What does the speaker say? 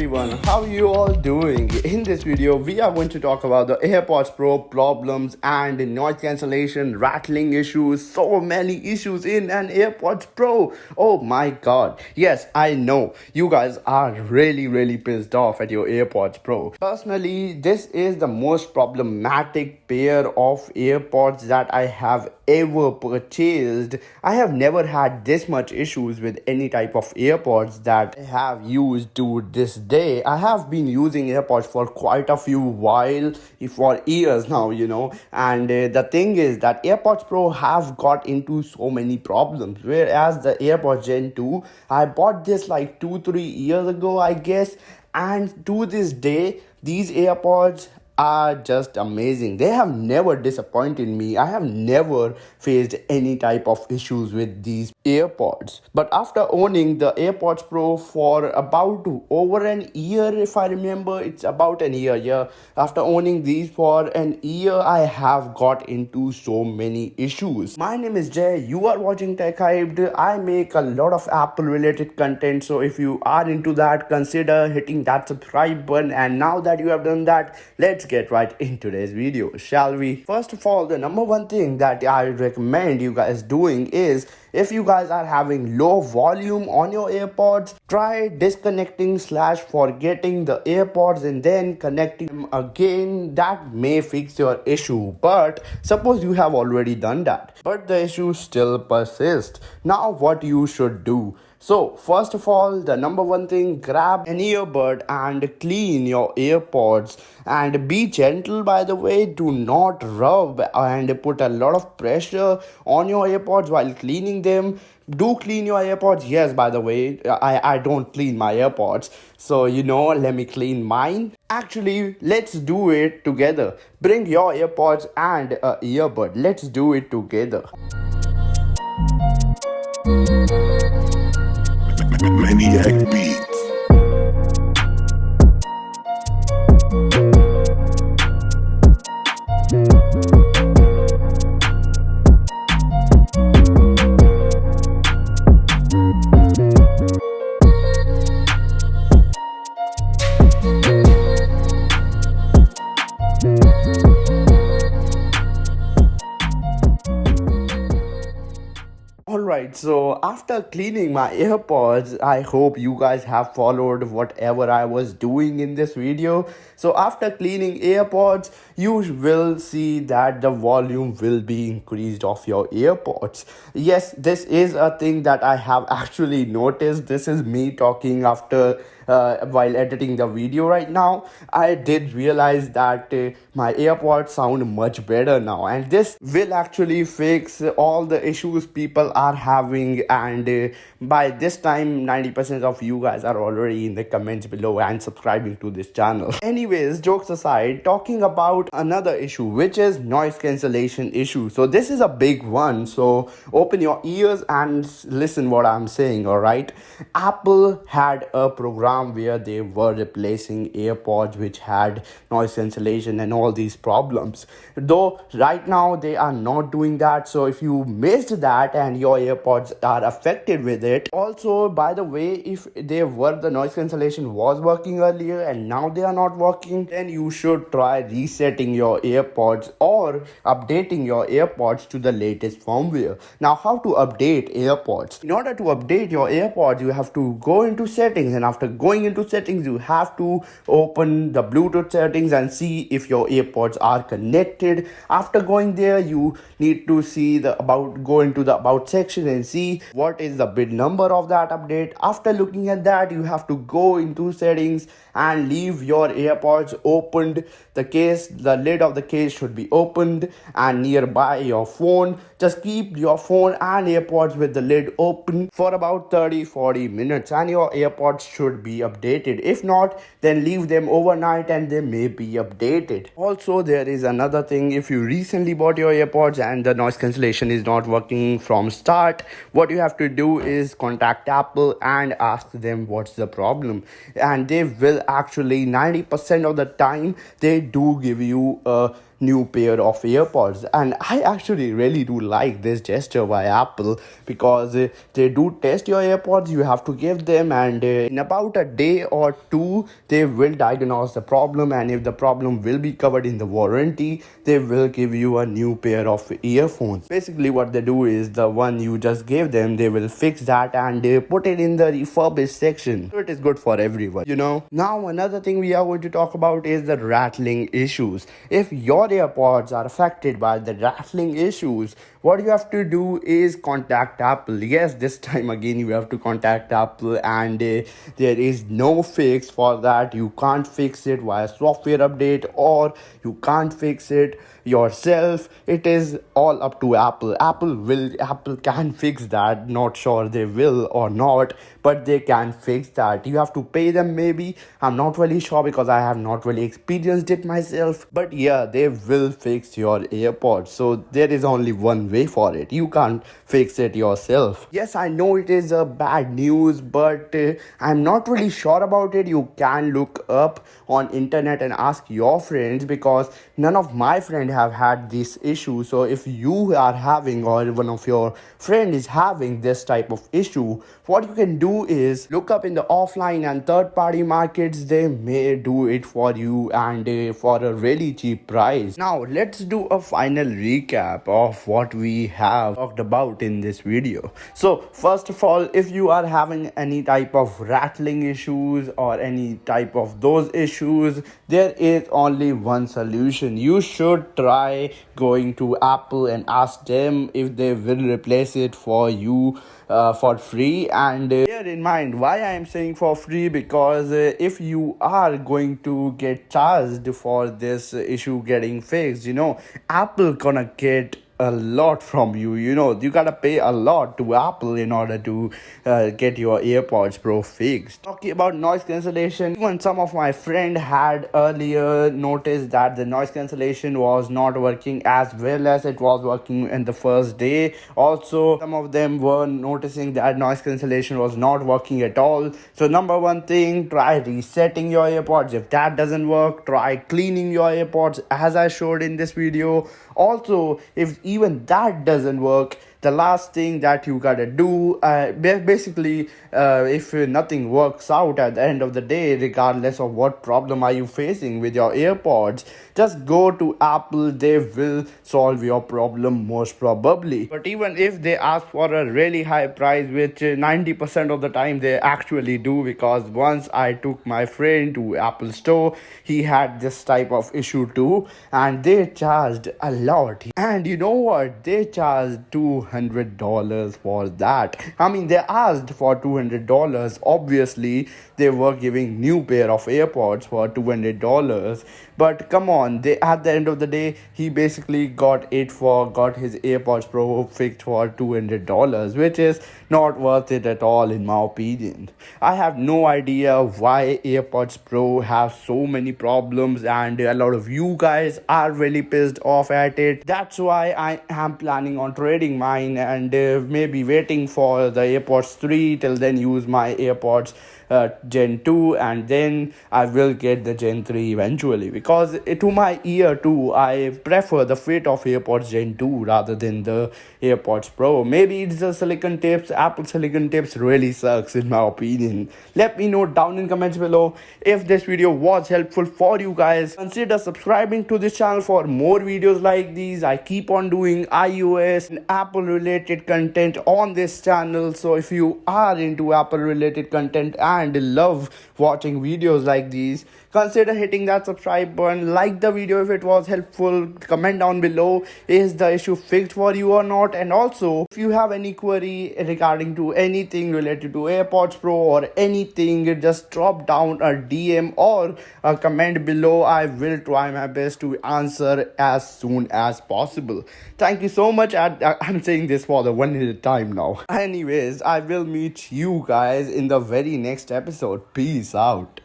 everyone, how are you all doing? In this video, we are going to talk about the AirPods Pro problems and noise cancellation, rattling issues, so many issues in an AirPods Pro. Oh my god. Yes, I know you guys are really pissed off at your AirPods Pro. Personally, this is the most problematic pair of AirPods that I have ever purchased. I have never had this much issues with any type of AirPods that I have used to this day. I have been using AirPods for quite a few while, for years now, and the thing is that AirPods Pro have got into so many problems, whereas the AirPods Gen 2, I bought this like 2-3 years ago, I guess, and to this day these AirPods are just amazing. They have never disappointed me. I have never faced any type of issues with these AirPods. But after owning the AirPods Pro for about over an year, if I remember, it's about an year, yeah. After owning these for an year, I have got into so many issues. My name is Jay. You are watching Tech Hyped. I make a lot of Apple related content, so if you are into that, consider hitting that subscribe button. And now that you have done that, let's get right into today's video, shall we? First of all, the number one thing that I recommend you guys doing is, if you guys are having low volume on your AirPods, try disconnecting / forgetting the AirPods and then connecting them again. That may fix your issue, but suppose you have already done that, but the issue still persists. Now what you should do? So first of all, the number one thing, grab an earbud and clean your AirPods, and be gentle, by the way. Do not rub and put a lot of pressure on your AirPods while cleaning them. Do clean your AirPods. Yes, by the way, I don't clean my AirPods, so let me clean mine. Actually, let's do it together. Bring your AirPods and a earbud. Let's do it together. Maniac Beats. Alright, so after cleaning my AirPods, I hope you guys have followed whatever I was doing in this video. So after cleaning AirPods, you will see that the volume will be increased of your AirPods. Yes, this is a thing that I have actually noticed. This is me talking after while editing the video right now. I did realize that my AirPods sound much better now, and this will actually fix all the issues people are having. And by this time, 90% of you guys are already in the comments below and subscribing to this channel. Anyways, jokes aside, talking about another issue, which is noise cancellation issue. So this is a big one, so open your ears and listen what I'm saying. All right, Apple had a program where they were replacing AirPods which had noise cancellation and all these problems, though right now they are not doing that. So if you missed that and your AirPods are affected with it, also, by the way, if the noise cancellation was working earlier and now they are not working, then you should try resetting your AirPods or updating your AirPods to the latest firmware. Now, how to update AirPods? In order to update your AirPods, you have to go into settings, and after going into settings, you have to open the Bluetooth settings and see if your AirPods are connected. After going there, you need to see go into the about section and see what is the bit number of that update. After looking at that, you have to go into settings and leave your AirPods opened. The lid of the case should be opened and nearby your phone. Just keep your phone and AirPods with the lid open for about 30-40 minutes and your AirPods should be updated. If not, then leave them overnight and they may be updated. Also, there is another thing. If you recently bought your AirPods and the noise cancellation is not working from start, what you have to do is contact Apple and ask them what's the problem, and they will actually 90% of the time they do give you a new pair of AirPods. And I actually really do like this gesture by Apple, because they do test your AirPods. You have to give them, and in about a day or two they will diagnose the problem, and if the problem will be covered in the warranty, they will give you a new pair of earphones. Basically what they do is, the one you just gave them, they will fix that and put it in the refurbished section, so it is good for everyone, Now another thing we are going to talk about is the rattling issues. If your AirPods are affected by the rattling issues, what you have to do is contact Apple. Yes, this time again you have to contact Apple, and there is no fix for that. You can't fix it via software update, or you can't fix it yourself. It is all up to Apple. Apple can fix that. Not sure they will or not, but they can fix that. You have to pay them, maybe. I'm not really sure, because I have not really experienced it myself, but yeah, they will fix your AirPods. So there is only one way for it. You can't fix it yourself. Yes, I know it is a bad news, but I'm not really sure about it. You can look up on internet and ask your friends, because none of my friends have had this issue. So if you are having, or one of your friend is having this type of issue, what you can do is look up in the offline and third party markets. They may do it for you, and for a really cheap price. Now let's do a final recap of what we have talked about in this video. So first of all, if you are having any type of rattling issues or any type of those issues, there is only one solution. You should try going to Apple and ask them if they will replace it for you for free. And bear in mind why I am saying for free, because if you are going to get charged for this issue getting fixed, Apple gonna get a lot from you. You gotta pay a lot to Apple in order to get your AirPods Pro fixed. Talking about noise cancellation, even some of my friend had earlier noticed that the noise cancellation was not working as well as it was working in the first day. Also, some of them were noticing that noise cancellation was not working at all. So number one thing, try resetting your AirPods. If that doesn't work, try cleaning your AirPods as I showed in this video. Also, if even that doesn't work, the last thing that you gotta do, basically, if nothing works out at the end of the day, regardless of what problem are you facing with your AirPods, just go to Apple. They will solve your problem most probably. But even if they ask for a really high price, which 90% of the time they actually do, because once I took my friend to Apple store, he had this type of issue too, and they charged a lot. And you know what? They charged $200 for that. I mean, they asked for $200. Obviously, they were giving new pair of AirPods for $200. But come on, at the end of the day, he basically got his AirPods Pro fixed for $200, which is not worth it at all in my opinion. I have no idea why AirPods Pro have so many problems, and a lot of you guys are really pissed off at it. That's why I am planning on trading mine, and maybe waiting for the AirPods 3. Till then, use my AirPods Gen 2, and then I will get the Gen 3 eventually, because to my ear too, I prefer the fit of AirPods Gen 2 rather than the AirPods Pro. Maybe it's the silicon tips. Apple silicon tips really sucks in my opinion. Let me know down in comments below if this video was helpful for you guys. Consider subscribing to this channel for more videos like these. I keep on doing iOS and Apple related content on this channel, so if you are into Apple related content and love watching videos like these, consider hitting that subscribe button. Like the video if it was helpful. Comment down below, is the issue fixed for you or not? And also, if you have any query regarding to anything related to AirPods Pro or anything, just drop down a DM or a comment below. I will try my best to answer as soon as possible. Thank you so much. I'm saying this for the 100th time now. Anyways, I will meet you guys in the very next episode. Peace out.